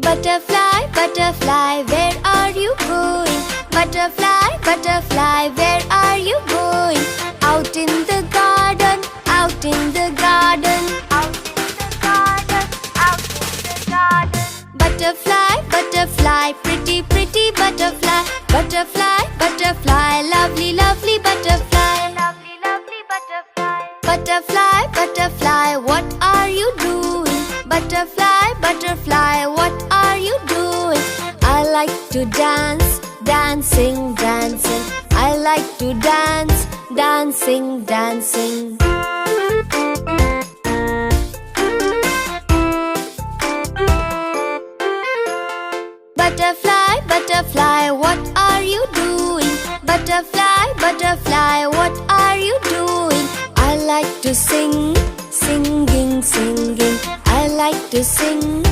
Butterfly, butterfly, where are you going? Butterfly, butterfly, where are you going? Out in the garden, out in the garden, out in the garden, out in the garden. Butterfly, butterfly, pretty, pretty butterfly. Butterfly, butterfly, lovely, lovely butterfly. Lovely, lovely butterfly. Butterfly, butterfly, what are you doing? Butterfly, butterfly, what are you doing? I like to dance, dancing, dancing. I like to dance, dancing, dancing. Butterfly, butterfly, what are you doing? Butterfly, butterfly, what are you doing? I like to sing, singing, singing. I like to sing,